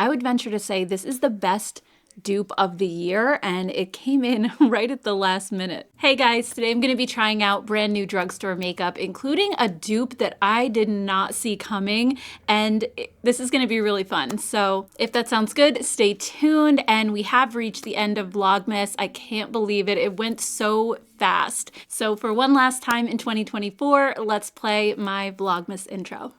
I would venture to say this is the best dupe of the year, and it came in right at the last minute. Hey guys, today I'm going to be trying out brand new drugstore makeup, including a dupe that I did not see coming, and this is going to be really fun. So if that sounds good, stay tuned. And we have reached the end of Vlogmas. I can't believe it. It went so fast. So for one last time in 2024, let's play my Vlogmas intro.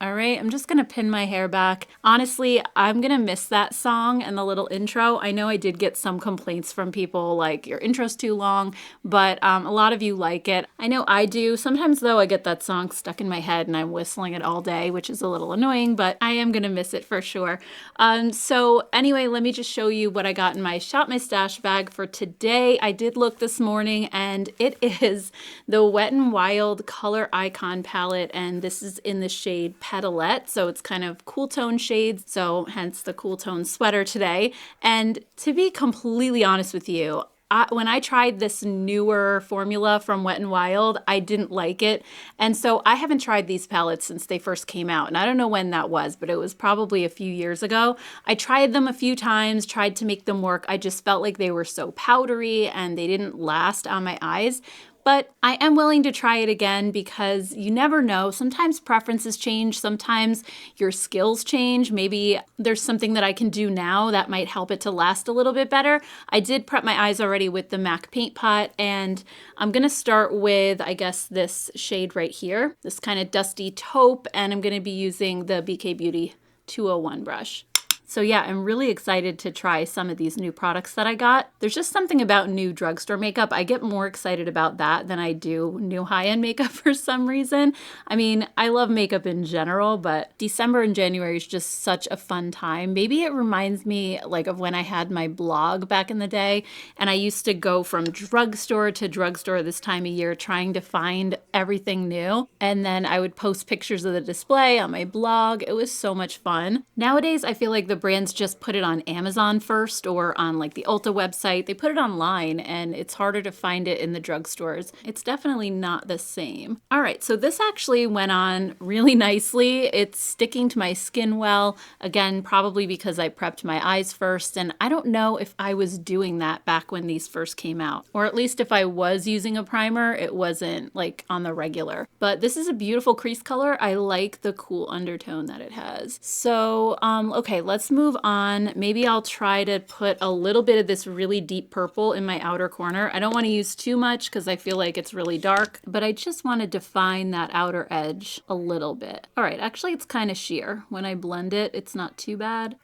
All right, I'm just gonna pin my hair back. Honestly, I'm gonna miss that song and the little intro. I know I did get some complaints from people like, your intro's too long, but a lot of you like it. I know I do. Sometimes though, I get that song stuck in my head and I'm whistling it all day, which is a little annoying, but I am gonna miss it for sure. So anyway, let me just show you what I got in my Shop My Stash bag for today. I did look this morning and it is the Wet n Wild Color Icon palette, and this is in the shade Petalette, so it's kind of cool tone shades, so hence the cool tone sweater today. And to be completely honest with you, when I tried this newer formula from Wet n Wild, I didn't like it. And so I haven't tried these palettes since they first came out. And I don't know when that was, but it was probably a few years ago. I tried them a few times, tried to make them work. I just felt like they were so powdery and they didn't last on my eyes. But I am willing to try it again because you never know. Sometimes preferences change. Sometimes your skills change. Maybe there's something that I can do now that might help it to last a little bit better. I did prep my eyes already with the MAC paint pot, and I'm going to start with, I guess, this shade right here, this kind of dusty taupe, and I'm going to be using the BK Beauty 201 brush. So yeah, I'm really excited to try some of these new products that I got. There's just something about new drugstore makeup. I get more excited about that than I do new high-end makeup for some reason. I mean, I love makeup in general, but December and January is just such a fun time. Maybe it reminds me like of when I had my blog back in the day, and I used to go from drugstore to drugstore this time of year trying to find everything new. And then I would post pictures of the display on my blog. It was so much fun. Nowadays, I feel like the brands just put it on Amazon first or on like the Ulta website. They put it online and it's harder to find it in the drugstores. It's definitely not the same. All right, so this actually went on really nicely. It's sticking to my skin well. Again, probably because I prepped my eyes first, and I don't know if I was doing that back when these first came out. Or at least if I was using a primer, it wasn't like on the regular. But this is a beautiful crease color. I like the cool undertone that it has. So, okay, let's move on. Maybe I'll try to put a little bit of this really deep purple in my outer corner. I don't want to use too much because I feel like it's really dark, but I just want to define that outer edge a little bit. All right, actually it's kind of sheer. When I blend it, it's not too bad.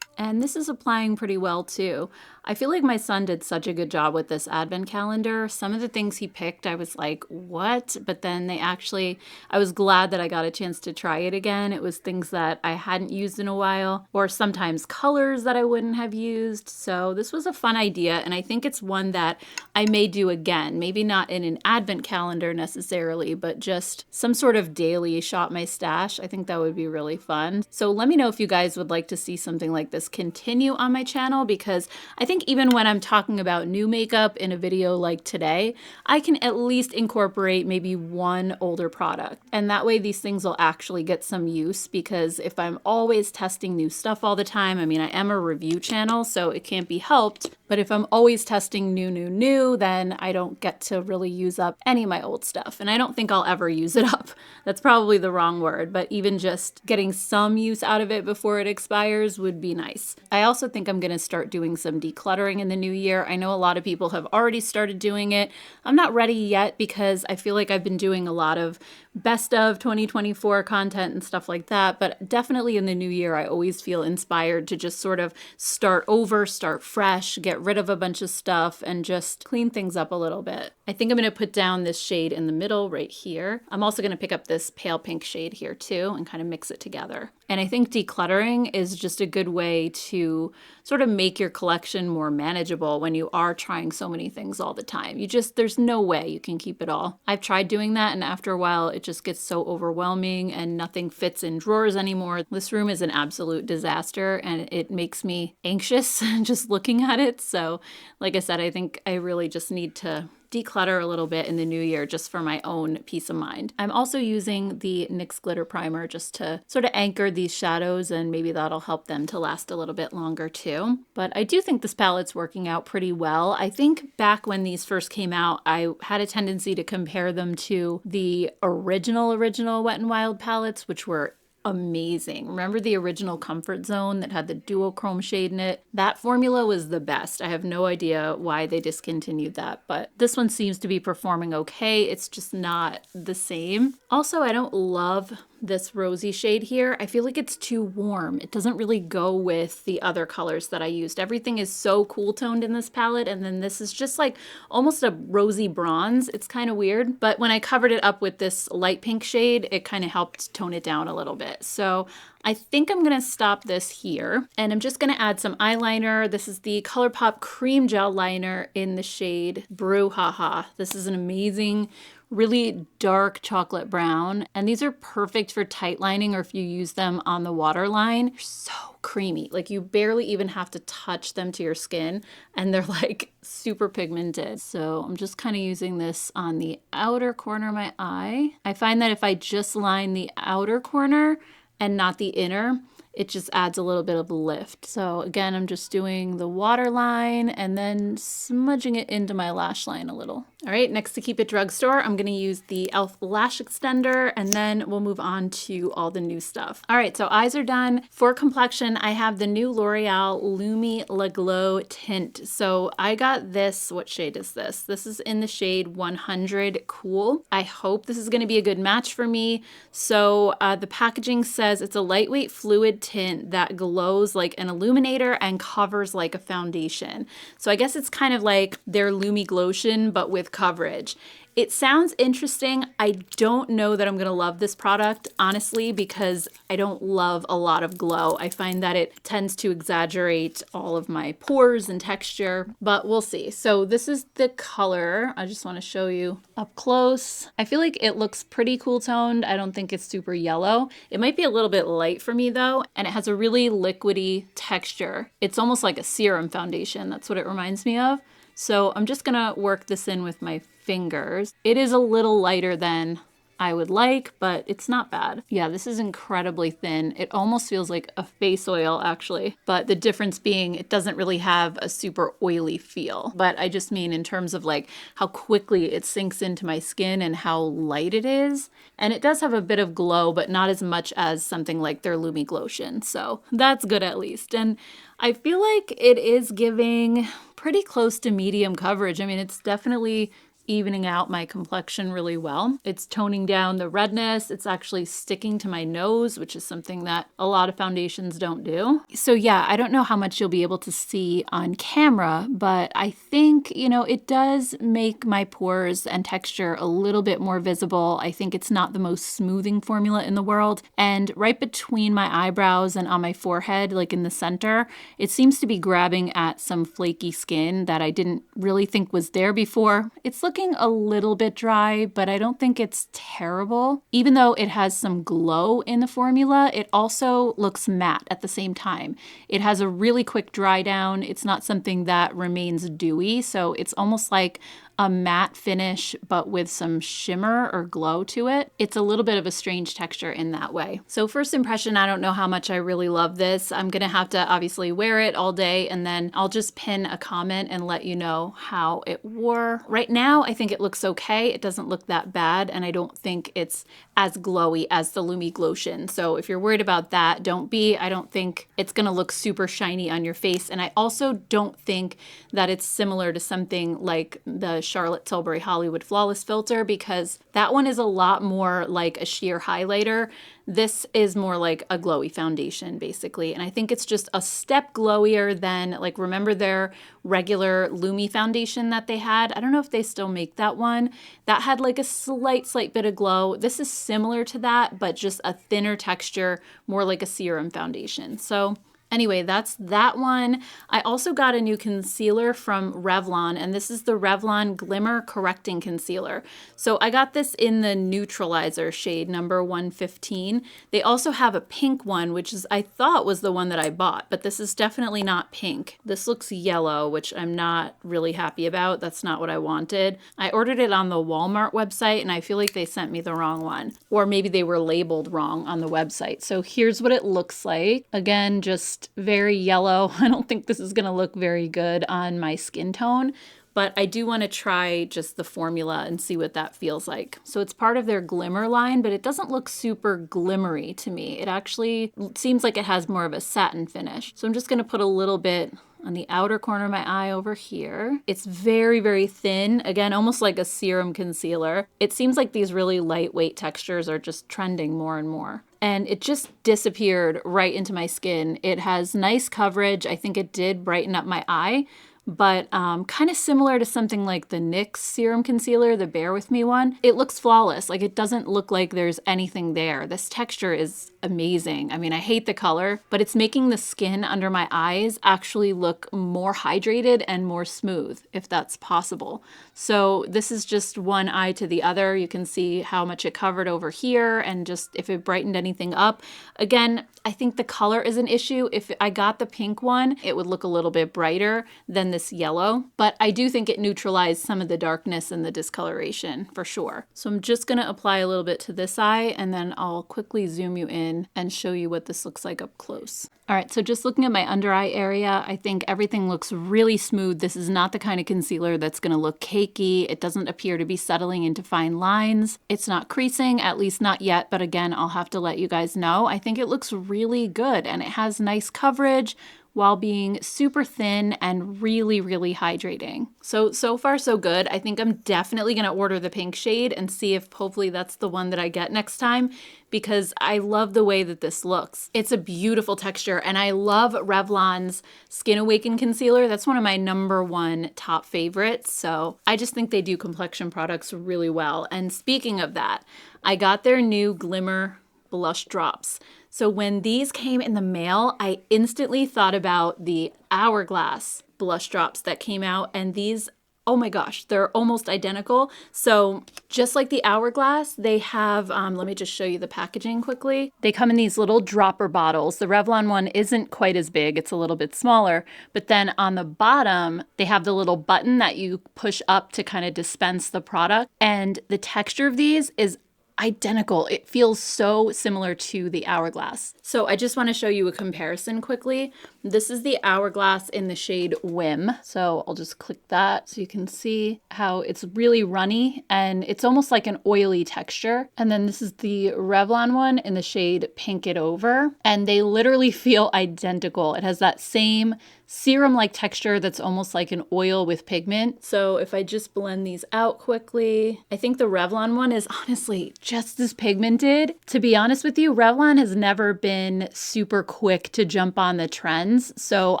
And this is applying pretty well too. I feel like my son did such a good job with this advent calendar. Some of the things he picked, I was like, what? But then I was glad that I got a chance to try it again. It was things that I hadn't used in a while, or sometimes colors that I wouldn't have used. So this was a fun idea, and I think it's one that I may do again. Maybe not in an advent calendar necessarily, but just some sort of daily Shop My Stash. I think that would be really fun. So let me know if you guys would like to see something like this continue on my channel, because I think even when I'm talking about new makeup in a video like today, I can at least incorporate maybe one older product. And that way these things will actually get some use, because if I'm always testing new stuff all the time, I mean, I am a review channel, so it can't be helped. But if I'm always testing new, then I don't get to really use up any of my old stuff. And I don't think I'll ever use it up. That's probably the wrong word, but even just getting some use out of it before it expires would be nice. I also think I'm gonna start doing some decluttering decluttering in the new year. I know a lot of people have already started doing it. I'm not ready yet because I feel like I've been doing a lot of best of 2024 content and stuff like that. But definitely in the new year, I always feel inspired to just sort of start over, start fresh, get rid of a bunch of stuff, and just clean things up a little bit. I think I'm going to put down this shade in the middle right here. I'm also going to pick up this pale pink shade here too and kind of mix it together. And I think decluttering is just a good way to sort of make your collection more manageable when you are trying so many things all the time. There's no way you can keep it all. I've tried doing that, and after a while it just gets so overwhelming and nothing fits in drawers anymore. This room is an absolute disaster and it makes me anxious just looking at it. So like I said, I think I really just need to declutter a little bit in the new year just for my own peace of mind. I'm also using the NYX glitter primer just to sort of anchor these shadows, and maybe that'll help them to last a little bit longer too. But I do think this palette's working out pretty well. I think back when these first came out, I had a tendency to compare them to the original Wet n Wild palettes, which were amazing. Remember the original Comfort Zone that had the duochrome shade in it? That formula was the best. I have no idea why they discontinued that, but this one seems to be performing okay. It's just not the same. Also, I don't love this rosy shade here. I feel like it's too warm. It doesn't really go with the other colors that I used. Everything is so cool toned in this palette, and then this is just like almost a rosy bronze. It's kind of weird, but when I covered it up with this light pink shade, it kind of helped tone it down a little bit. So I think I'm gonna stop this here, and I'm just gonna add some eyeliner. This is the ColourPop Cream Gel Liner in the shade Brouhaha. This is an amazing, really dark chocolate brown, and these are perfect for tight lining or if you use them on the waterline. They're so creamy, like you barely even have to touch them to your skin, and they're like super pigmented. So I'm just kind of using this on the outer corner of my eye. I find that if I just line the outer corner and not the inner, it just adds a little bit of lift. So again, I'm just doing the waterline and then smudging it into my lash line a little. All right, next to keep it drugstore, I'm gonna use the e.l.f. lash extender, and then we'll move on to all the new stuff. All right, so eyes are done. For complexion, I have the new L'Oreal Lumi La Glow Tint. So I got this, what shade is this? This is in the shade 100 Cool. I hope this is gonna be a good match for me. So the packaging says it's a lightweight fluid tint that glows like an illuminator and covers like a foundation. So I guess it's kind of like their Lumi Glotion, but with coverage. It sounds interesting. I don't know that I'm gonna love this product, honestly, because I don't love a lot of glow. I find that it tends to exaggerate all of my pores and texture, but we'll see. So this is the color. I just wanna show you up close. I feel like it looks pretty cool toned. I don't think it's super yellow. It might be a little bit light for me though, and it has a really liquidy texture. It's almost like a serum foundation. That's what it reminds me of. So I'm just gonna work this in with my fingers. It is a little lighter than I would like, but it's not bad. Yeah, this is incredibly thin. It almost feels like a face oil actually, but the difference being it doesn't really have a super oily feel. But I just mean in terms of like how quickly it sinks into my skin and how light it is. And it does have a bit of glow, but not as much as something like their Lumi Glotion. So that's good at least. And I feel like it is giving pretty close to medium coverage. I mean, it's definitely evening out my complexion really well. It's toning down the redness. It's actually sticking to my nose, which is something that a lot of foundations don't do. So yeah, I don't know how much you'll be able to see on camera, but I think, you know, it does make my pores and texture a little bit more visible. I think it's not the most smoothing formula in the world. And right between my eyebrows and on my forehead, like in the center, it seems to be grabbing at some flaky skin that I didn't really think was there before. It's looking a little bit dry, but I don't think it's terrible. Even though it has some glow in the formula, it also looks matte at the same time. It has a really quick dry down. It's not something that remains dewy, so it's almost like a matte finish, but with some shimmer or glow to it. It's a little bit of a strange texture in that way. So first impression, I don't know how much I really love this. I'm gonna have to obviously wear it all day, and then I'll just pin a comment and let you know how it wore. Right now, I think it looks okay. It doesn't look that bad, and I don't think it's as glowy as the Lumi Glotion. So if you're worried about that, don't be. I don't think it's gonna look super shiny on your face, and I also don't think that it's similar to something like the Charlotte Tilbury Hollywood Flawless Filter, because that one is a lot more like a sheer highlighter. This is more like a glowy foundation, basically. And I think it's just a step glowier than, like, remember their regular Lumi foundation that they had? I don't know if they still make that one. That had like a slight bit of glow. This is similar to that, but just a thinner texture, more like a serum foundation. So anyway, that's that one. I also got a new concealer from Revlon, and this is the Revlon Glimmer Correcting Concealer. So I got this in the Neutralizer shade number 115. They also have a pink one, which is, I thought was the one that I bought, but this is definitely not pink. This looks yellow, which I'm not really happy about. That's not what I wanted. I ordered it on the Walmart website, and I feel like they sent me the wrong one, or maybe they were labeled wrong on the website. So here's what it looks like. Again, just very yellow. I don't think this is going to look very good on my skin tone, but I do want to try just the formula and see what that feels like. So it's part of their Glimmer line, but it doesn't look super glimmery to me. It actually seems like it has more of a satin finish. So I'm just going to put a little bit on the outer corner of my eye over here. It's very, very thin. Again, almost like a serum concealer. It seems like these really lightweight textures are just trending more and more. And it just disappeared right into my skin. It has nice coverage. I think it did brighten up my eye, but kind of similar to something like the NYX Serum Concealer, the Bear With Me one. It looks flawless. Like, it doesn't look like there's anything there. This texture is amazing. I mean, I hate the color, but it's making the skin under my eyes actually look more hydrated and more smooth, if that's possible. So this is just one eye to the other. You can see how much it covered over here, and just if it brightened anything up. Again, I think the color is an issue. If I got the pink one, it would look a little bit brighter than this yellow, but I do think it neutralized some of the darkness and the discoloration for sure. So I'm just gonna apply a little bit to this eye, and then I'll quickly zoom you in and show you what this looks like up close. All right, so just looking at my under eye area, I think everything looks really smooth. This is not the kind of concealer that's gonna look cakey. It doesn't appear to be settling into fine lines. It's not creasing, at least not yet, but again, I'll have to let you guys know. I think it looks really good, and it has nice coverage while being super thin and really, really hydrating. So far so good. I think I'm definitely gonna order the pink shade and see if hopefully that's the one that I get next time, because I love the way that this looks. It's a beautiful texture, and I love Revlon's Skin Awaken Concealer. That's one of my #1 top favorites. So I just think they do complexion products really well. And speaking of that, I got their new Glimmer blush drops. So when these came in the mail, I instantly thought about the Hourglass blush drops that came out, and these, oh my gosh, they're almost identical. So just like the Hourglass, they have, let me just show you the packaging quickly. They come in these little dropper bottles. The Revlon one isn't quite as big, it's a little bit smaller, but then on the bottom, they have the little button that you push up to kind of dispense the product. And the texture of these is identical. It feels so similar to the Hourglass. So I just want to show you a comparison quickly. This is the Hourglass in the shade Whim. So I'll just click that so you can see how it's really runny and it's almost like an oily texture. And then this is the Revlon one in the shade Pink It Over. And they literally feel identical. It has that same serum-like texture that's almost like an oil with pigment. So if I just blend these out quickly, I think the Revlon one is honestly just as pigmented. To be honest with you, Revlon has never been super quick to jump on the trends, so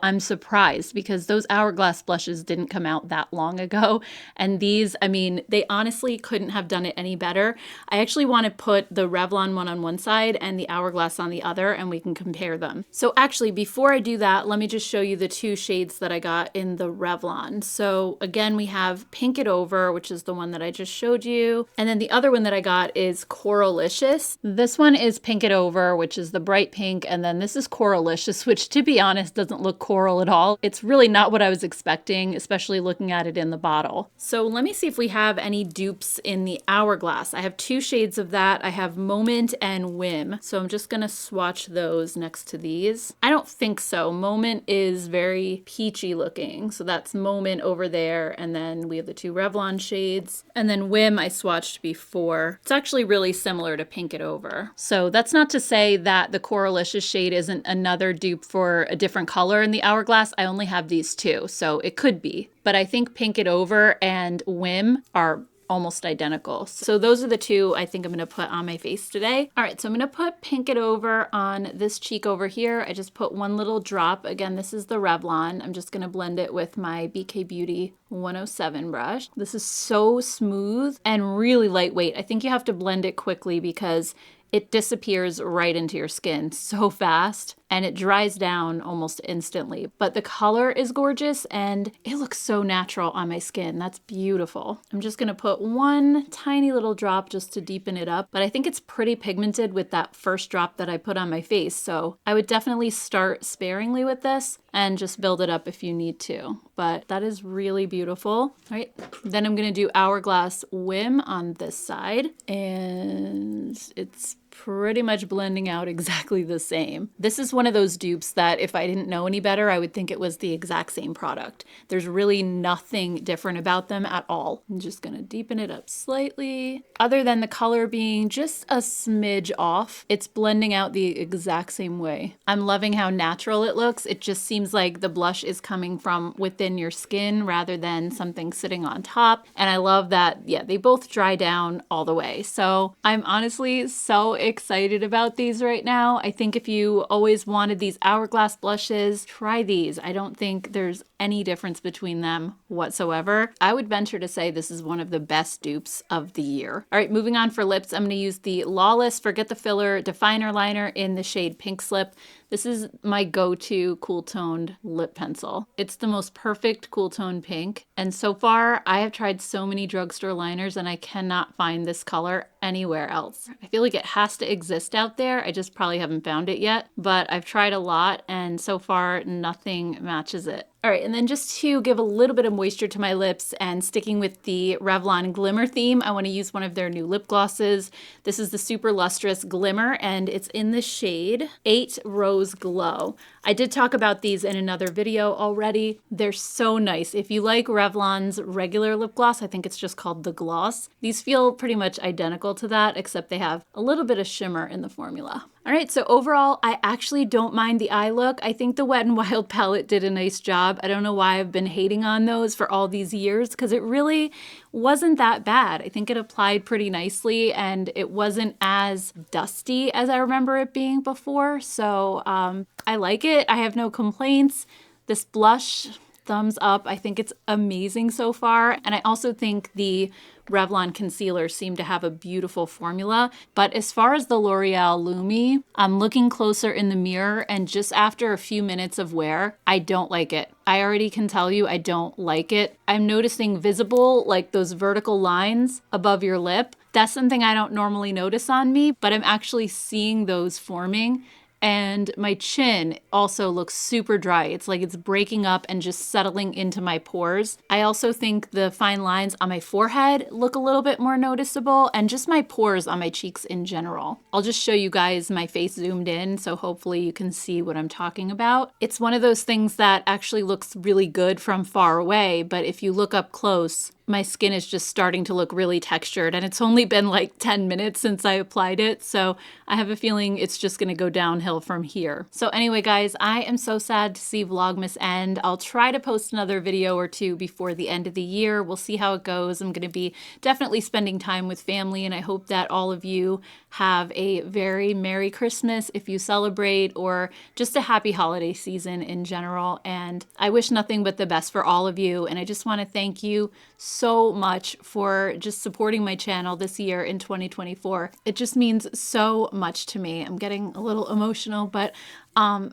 I'm surprised because those Hourglass blushes didn't come out that long ago, and these, I mean, they honestly couldn't have done it any better. I actually want to put the Revlon one on one side and the Hourglass on the other, and we can compare them. So actually, before I do that, let me just show you the 2 shades that I got in the Revlon. So again, we have Pink It Over, which is the one that I just showed you. And then the other one that I got is Coralicious. This one is Pink It Over, which is the bright pink. And then this is Coralicious, which to be honest, doesn't look coral at all. It's really not what I was expecting, especially looking at it in the bottle. So let me see if we have any dupes in the Hourglass. I have 2 shades of that. I have Moment and Whim. So I'm just gonna swatch those next to these. I don't think so. Moment is very very peachy looking. So that's Moment over there. And then we have the two Revlon shades. And then Whim I swatched before. It's actually really similar to Pink It Over. So that's not to say that the Coralicious shade isn't another dupe for a different color in the Hourglass. I only have these two, so it could be. But I think Pink It Over and Whim are almost identical. So those are the two I think I'm going to put on my face today. All right, so I'm going to put Pink It Over on this cheek over here. I just put one little drop. Again, this is the Revlon. I'm just going to blend it with my BK Beauty 107 brush. This is so smooth and really lightweight. I think you have to blend it quickly because it disappears right into your skin so fast and it dries down almost instantly. But the color is gorgeous and it looks so natural on my skin. That's beautiful. I'm just gonna put one tiny little drop just to deepen it up, but I think it's pretty pigmented with that first drop that I put on my face. So I would definitely start sparingly with this and just build it up if you need to. But that is really beautiful. All right, then I'm gonna do Hourglass Whim on this side, and it's pretty much blending out exactly the same. This is one of those dupes that if I didn't know any better, I would think it was the exact same product. There's really nothing different about them at all. I'm just gonna deepen it up slightly. Other than the color being just a smidge off, it's blending out the exact same way. I'm loving how natural it looks. It just seems like the blush is coming from within your skin rather than something sitting on top. And I love that, yeah, they both dry down all the way. So I'm honestly so excited about these right now. I think if you always wanted these Hourglass blushes, try these. I don't think there's any difference between them whatsoever. I would venture to say this is one of the best dupes of the year. All right, moving on for lips, I'm going to use the Lawless Forget the Filler Definer Liner in the shade Pink Slip. This is my go-to cool toned lip pencil. It's the most perfect cool tone pink. And so far, I have tried so many drugstore liners and I cannot find this color anywhere else. I feel like it has to exist out there. I just probably haven't found it yet, but I've tried a lot and so far nothing matches it. All right, and then just to give a little bit of moisture to my lips and sticking with the Revlon Glimmer theme, I want to use one of their new lip glosses. This is the Super Lustrous Glimmer and it's in the shade 8 Rose Glow. I did talk about these in another video already. They're so nice. If you like Revlon's regular lip gloss, I think it's just called the Gloss. These feel pretty much identical to that, except they have a little bit of shimmer in the formula. All right, so overall, I actually don't mind the eye look. I think the Wet n Wild palette did a nice job. I don't know why I've been hating on those for all these years because it really wasn't that bad. I think it applied pretty nicely and it wasn't as dusty as I remember it being before. So I like it. I have no complaints. This blush, thumbs up. I think it's amazing so far. And I also think the Revlon concealers seem to have a beautiful formula. But as far as the L'Oreal Lumi, I'm looking closer in the mirror and just after a few minutes of wear, I don't like it. I already can tell you I don't like it. I'm noticing visible, like those vertical lines above your lip. That's something I don't normally notice on me, but I'm actually seeing those forming. And my chin also looks super dry. It's like it's breaking up and just settling into my pores. I also think the fine lines on my forehead look a little bit more noticeable and just my pores on my cheeks in general. I'll just show you guys my face zoomed in so hopefully you can see what I'm talking about. It's one of those things that actually looks really good from far away, but if you look up close, my skin is just starting to look really textured and it's only been like 10 minutes since I applied it. So I have a feeling it's just gonna go downhill from here. So anyway, guys, I am so sad to see Vlogmas end. I'll try to post another video or two before the end of the year. We'll see how it goes. I'm gonna be definitely spending time with family and I hope that all of you have a very Merry Christmas if you celebrate or just a happy holiday season in general. And I wish nothing but the best for all of you. And I just wanna thank you so much for just supporting my channel this year in 2024. It just means so much to me. I'm getting a little emotional, but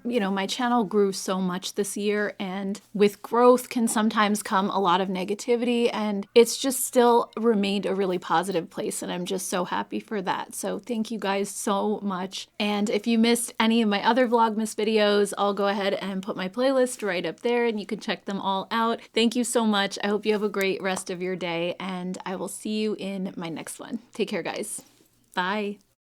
you know, my channel grew so much this year and with growth can sometimes come a lot of negativity and it's just still remained a really positive place and I'm just so happy for that. So thank you guys so much. And if you missed any of my other Vlogmas videos, I'll go ahead and put my playlist right up there and you can check them all out. Thank you so much. I hope you have a great rest of your day and I will see you in my next one. Take care, guys. Bye.